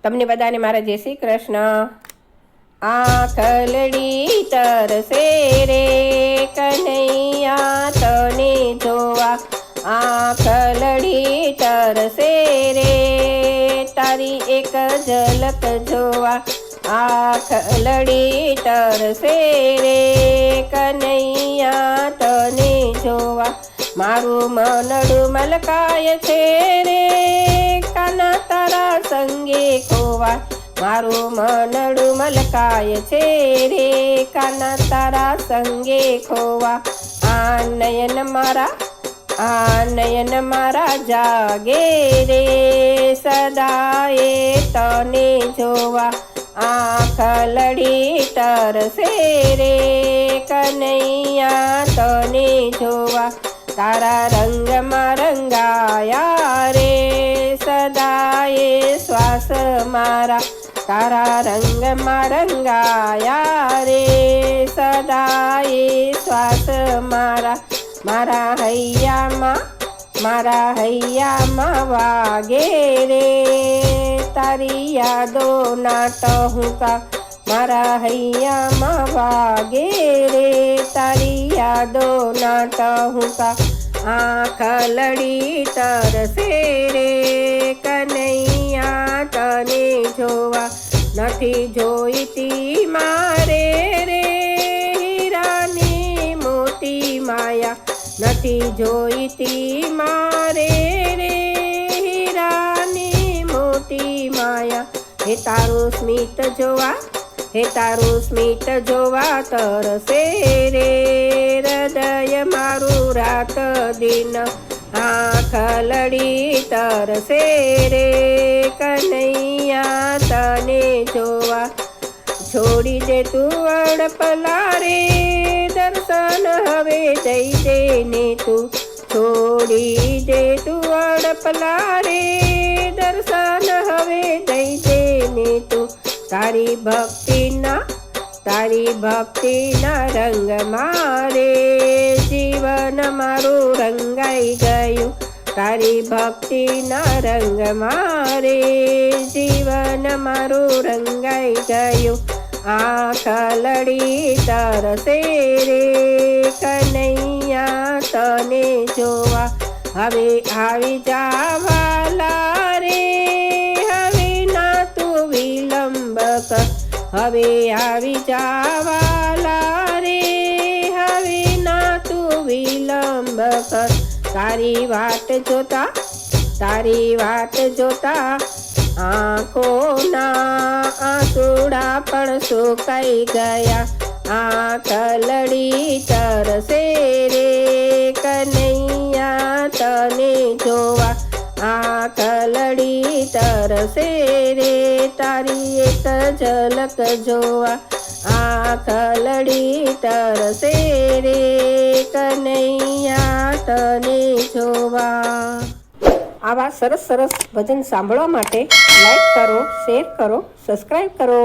તમને બધાને મારા જય શ્રી કૃષ્ણ। આંખલડી તરસે રે કનૈયા તને જોવા, આંખલડી તરસે રે તારી એક ઝલક જોવા, આંખલડી તરસે રે કનૈયા તને જોવા। મારું મનડું મલકાય છે રે કાના તારા સંગે ખોવા, મારું મનડું મલકાય છે રે કાના તારા સંગે ખોવા। આ નયન મારા જાગે રે સદાએ તને જોવા, આંખલડી તરસે રે કનૈયા તને જોવા। તારા રંગમાં રંગાયા રે સદાએ શ્વાસ મારા, તારા રંગમાં રંગાયા રે સદાએ શ્વાસ મારા। મારા હૈયામાં વાગે રે તારી યાદોના ટહુકા, મારા હૈયામાં વાગે રે તારી યાદોના ટહુકા। આંખલડી તરસે રે કનૈયા તને જોવા, નથી જોઈતી મારે રે હીરાની મોતી માયા, નથી જોઈતી મારે રે હીરાની મોતી માયા। હે તારું સ્મિત જોવા, હે તારું સ્મિત જોવા તરસે રે હૃદય મારું રાત દિન, આંખલડી તરસે રે કનૈયા તને જોવા। છોડી દે તું અડપલા રે દર્શન હવે દઈ દે ને તું, છોડી દે તું અડપલા રે દર્શન હવે દઈ દે ને તું। તારી ભક્તિના રંગ મારે જીવન મારું રંગાઈ ગયું, તારી ભક્તિના રંગ મારે જીવન મારું રંગાઈ ગયું। આંખલડી તરસે રે કનૈયા તને જોવા, હવે આવી જાવાલા રે હવે ના તું વિલંબ કર, હવે આવી જાવાલા રે હવે ના તું વિલંબ કર। તારી વાટ જોતા આંખોના આંસુડા પણ સુકાઈ ગયા, આંખલડી તરસે રે કનૈયા તને જોવા, આંખલડી તરસે રે તારી એક ઝલક જોવા, આંખલડી તરસે રે કનૈયા તને જોવા। આવા સરસ ભજન સાંભળવા માટે લાઈક કરો, શેર કરો, સબસ્ક્રાઈબ કરો।